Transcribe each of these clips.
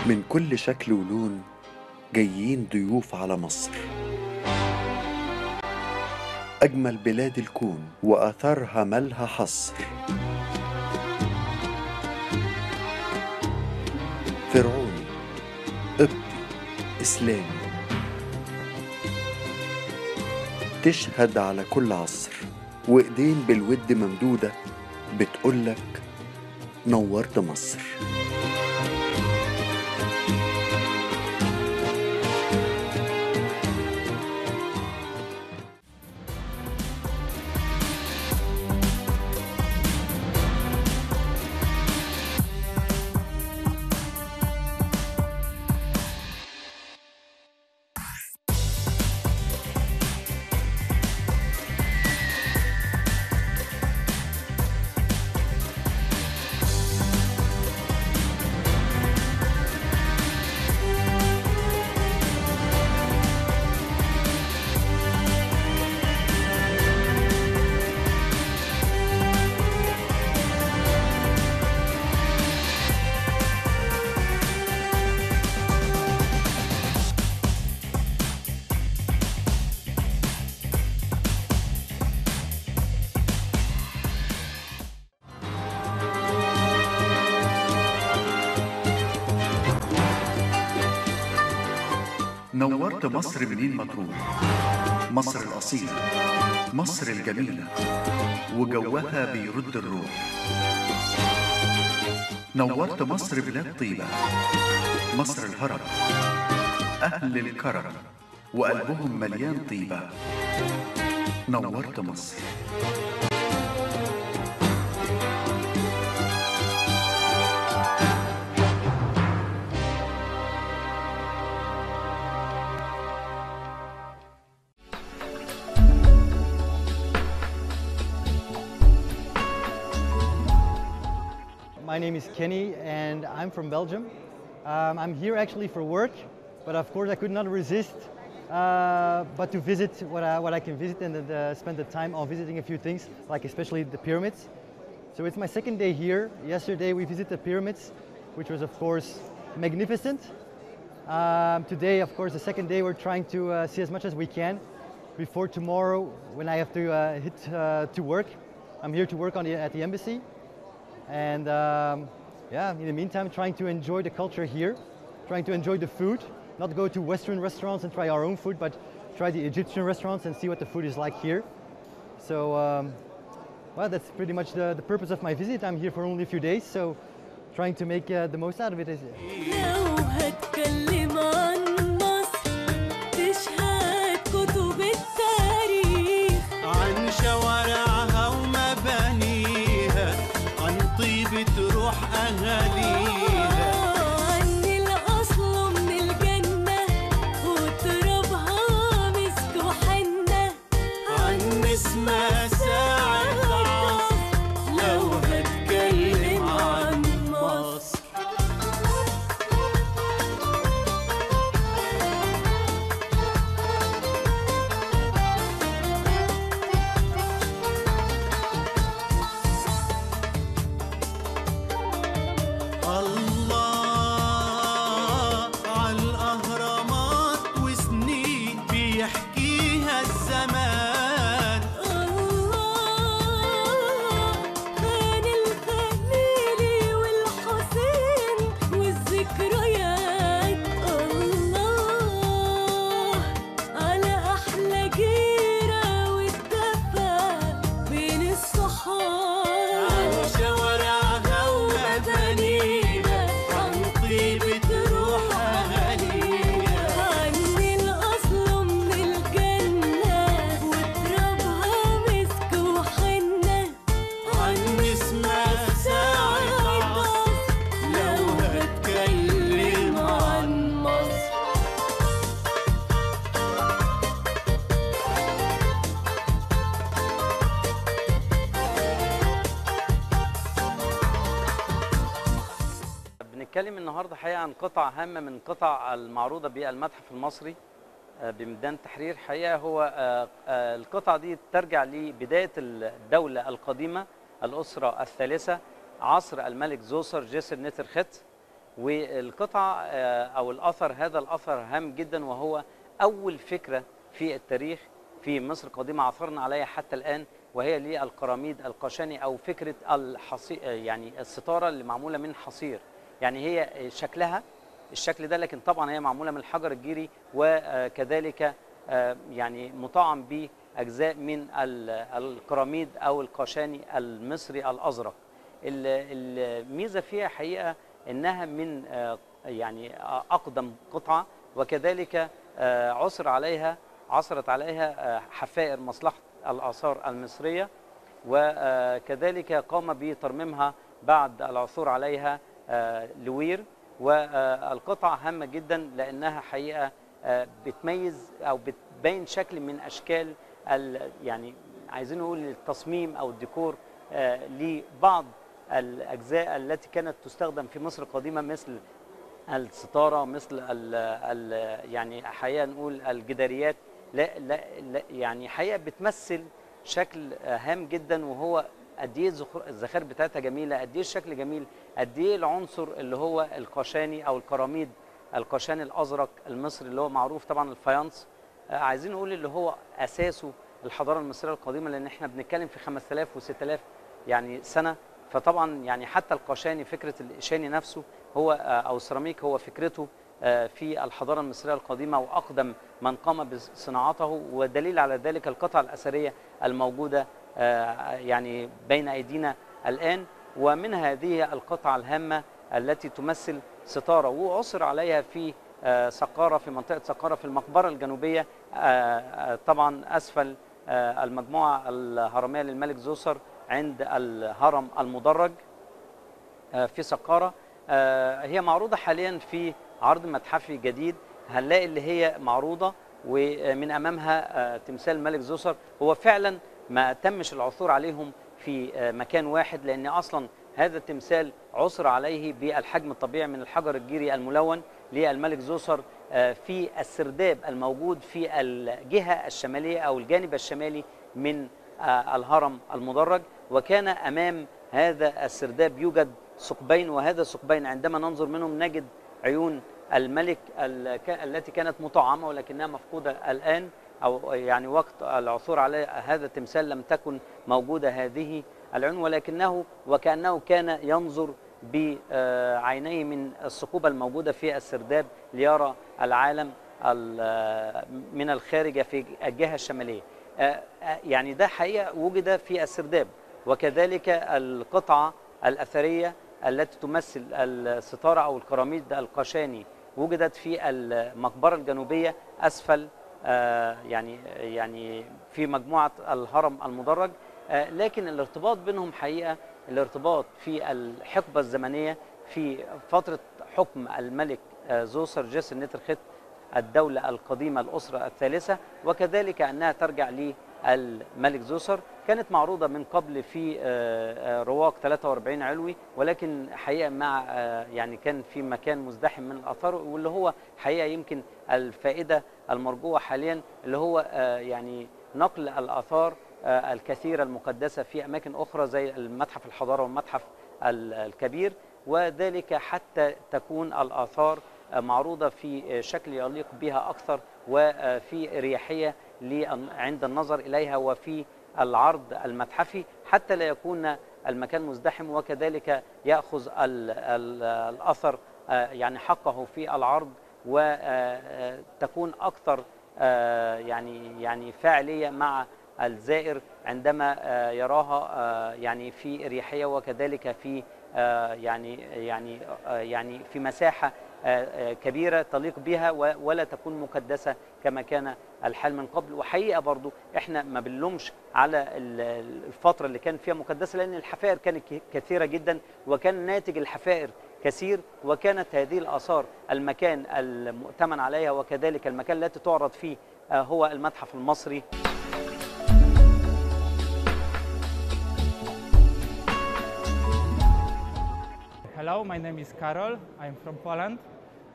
من كل شكل ولون جايين ضيوف على مصر، أجمل بلاد الكون وآثارها مالها حصر. فرعوني، قبطي، إسلامي، تشهد على كل عصر، وإيدين بالود ممدودة بتقولك نورت مصر. نورت مصر منين ما تروح، مصر الأصيلة، مصر الجميلة، وجوها بيرد الروح. نورت مصر بلاد طيبة، مصر الهرم، أهل الكرم وقلبهم مليان طيبة. نورت مصر. My name is Kenny and I'm from Belgium. I'm here actually for work, but of course I could not resist but to visit what I can visit and spend the time on visiting a few things, like especially the pyramids. So it's my second day here. Yesterday we visited the pyramids, which was of course magnificent. Today, of course, the second day we're trying to see as much as we can before tomorrow when I have to hit to work. I'm here to work at the embassy. And yeah, in the meantime, trying to enjoy the culture here, trying to enjoy the food, not go to Western restaurants and try our own food, but try the Egyptian restaurants and see what the food is like here. So, well, that's pretty much the purpose of my visit. I'm here for only a few days, so trying to make the most out of it. بنتكلم النهارده حقيقه عن قطع هامه من قطع المعروضه بالمتحف المصري بميدان التحرير. حقيقه هو القطعه دي ترجع لبدايه الدوله القديمه، الاسره الثالثه، عصر الملك زوسر جسر نترخت، والقطعة أو الأثر، هذا الأثر هام جدا، وهو أول فكرة في التاريخ في مصر القديمة عثرنا عليها حتى الآن، وهي للقراميد القشاني أو فكرة يعني الستارة اللي معمولة من حصير. يعني هي شكلها الشكل ده، لكن طبعا هي معمولة من الحجر الجيري، وكذلك يعني مطعم بأجزاء من القراميد أو القشاني المصري الأزرق. الميزة فيها حقيقة إنها من يعني أقدم قطعة، وكذلك عثرت عليها حفائر مصلحة الآثار المصرية، وكذلك قام بترميمها بعد العثور عليها لوير. والقطعة هامة جدا لأنها حقيقة بتميز أو بتبين شكل من أشكال يعني عايزين نقول التصميم أو الديكور لبعض الأجزاء التي كانت تستخدم في مصر القديمة، مثل الستارة، مثل يعني حقيقة نقول الجداريات. لا يعني حقيقة بتمثل شكل هام جدا، وهو قد ايه الزخارف بتاعتها جميله، قد ايه الشكل جميل، قد ايه العنصر اللي هو القشاني او القراميد القشاني الازرق المصري اللي هو معروف طبعا الفايانس. عايزين نقول اللي هو اساسه الحضاره المصريه القديمه، لان احنا بنتكلم في 5000 و6000 يعني سنه. فطبعا يعني حتى القشاني، فكره الاشاني نفسه هو او السيراميك هو فكرته في الحضاره المصريه القديمه، واقدم من قام بصناعته، ودليل على ذلك القطع الاثريه الموجوده يعني بين أيدينا الآن. ومن هذه القطعة الهامة التي تمثل ستارة، وعثر عليها في سقارة، في منطقة سقارة في المقبرة الجنوبية، طبعا أسفل المجموعة الهرمية للملك زوسر عند الهرم المدرج في سقارة. هي معروضة حاليا في عرض متحفي جديد، هنلاقي اللي هي معروضة ومن أمامها تمثال الملك زوسر. هو فعلا ما تمش العثور عليهم في مكان واحد، لأن أصلا هذا التمثال عثر عليه بالحجم الطبيعي من الحجر الجيري الملون للملك زوسر في السرداب الموجود في الجهة الشمالية أو الجانب الشمالي من الهرم المدرج. وكان أمام هذا السرداب يوجد ثقبين، وهذا الثقبين عندما ننظر منهم نجد عيون الملك التي كانت مطعمة ولكنها مفقودة الآن، أو يعني وقت العثور على هذا التمثال لم تكن موجودة هذه العيون، ولكنه وكأنه كان ينظر بعينيه من الثقوب الموجودة في السرداب ليرى العالم من الخارج في الجهة الشمالية. يعني ده حقيقة وجد في السرداب. وكذلك القطعة الأثرية التي تمثل الستارة أو القراميد القشاني وجدت في المقبرة الجنوبية أسفل يعني في مجموعة الهرم المدرج. لكن الارتباط بينهم حقيقة الارتباط في الحقبة الزمنية في فترة حكم الملك زوسر جيس النترخت الدولة القديمة الأسرة الثالثة، وكذلك أنها ترجع للملك زوسر. كانت معروضة من قبل في رواق 43 علوي، ولكن حقيقة مع يعني كان في مكان مزدحم من الآثار، واللي هو حقيقة يمكن الفائدة المرجوة حاليا اللي هو يعني نقل الآثار الكثيرة المقدسة في أماكن أخرى زي المتحف الحضارة والمتحف الكبير، وذلك حتى تكون الآثار معروضة في شكل يليق بها أكثر وفي رياحية عند النظر إليها وفي العرض المتحفي، حتى لا يكون المكان مزدحم، وكذلك يأخذ الأثر يعني حقه في العرض، وتكون أكثر يعني فاعلية مع الزائر عندما يراها يعني في ريحية، وكذلك في يعني في مساحة كبيرة تليق بها ولا تكون مكدسة كما كان الحال من قبل. وحقيقة برضو احنا ما بنلومش على الفترة اللي كان فيها مكدسة، لأن الحفائر كانت كثيرة جدا وكان ناتج الحفائر كثير، وكانت هذه الآثار المكان المؤتمن عليها وكذلك المكان التي تعرض فيه هو المتحف المصري. Hello, my name is Karol. I'm from Poland.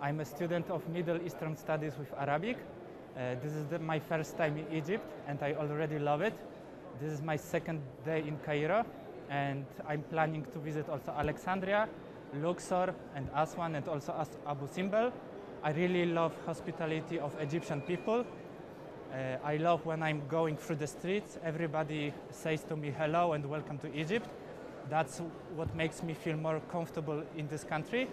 I'm a student of Middle Eastern Studies with Arabic. This is my first time in Egypt and I already love it. This is my second day in Cairo and I'm planning to visit also Alexandria Luxor and Aswan and also Abu Simbel. I really love hospitality of Egyptian people. I love when I'm going through the streets, everybody says to me hello and welcome to Egypt. That's what makes me feel more comfortable in this country.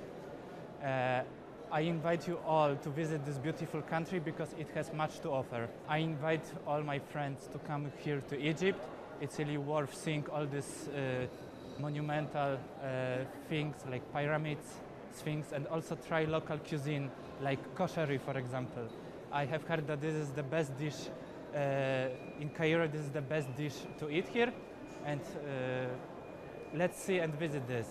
I invite you all to visit this beautiful country because it has much to offer. I invite all my friends to come here to Egypt. It's really worth seeing all these monumental things like pyramids, sphinx, and also try local cuisine like koshari, for example. I have heard that this is the best dish in Cairo. This is the best dish to eat here, and let's see and visit this.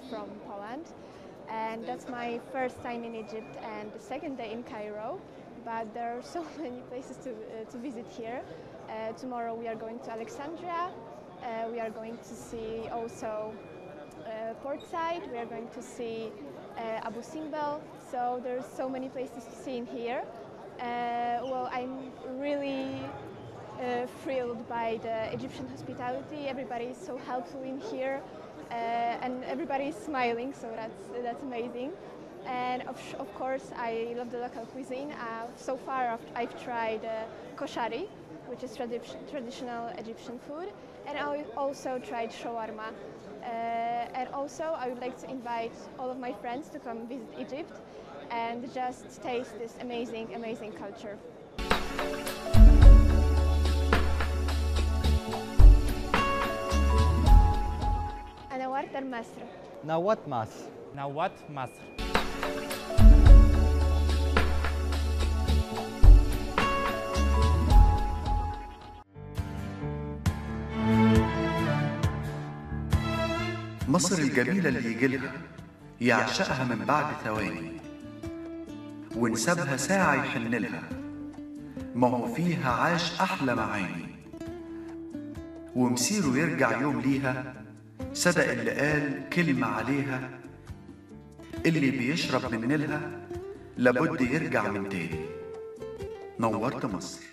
From Poland, and that's my first time in Egypt and the second day in Cairo, but there are so many places to visit here. Tomorrow we are going to Alexandria, we are going to see also Port Said, we are going to see Abu Simbel, so there's so many places to see in here. Well, I'm really thrilled by the Egyptian hospitality. Everybody is so helpful in here. And everybody is smiling, so that's amazing. And of course, I love the local cuisine. So far, I've tried koshari, which is traditional Egyptian food, and I also tried shawarma. And also, I would like to invite all of my friends to come visit Egypt and just taste this amazing, amazing culture. مصر. نوات مصر. نوات مصر. مصر الجميلة اللي يجيلها يعشقها من بعد ثواني، ونسابها ساعة يحنلها، ما هو فيها عاش أحلى معاني، ومسيره يرجع يوم ليها صدق اللي قال كلمة عليها، اللي بيشرب من نيلها لابد يرجع من تاني. نورت مصر.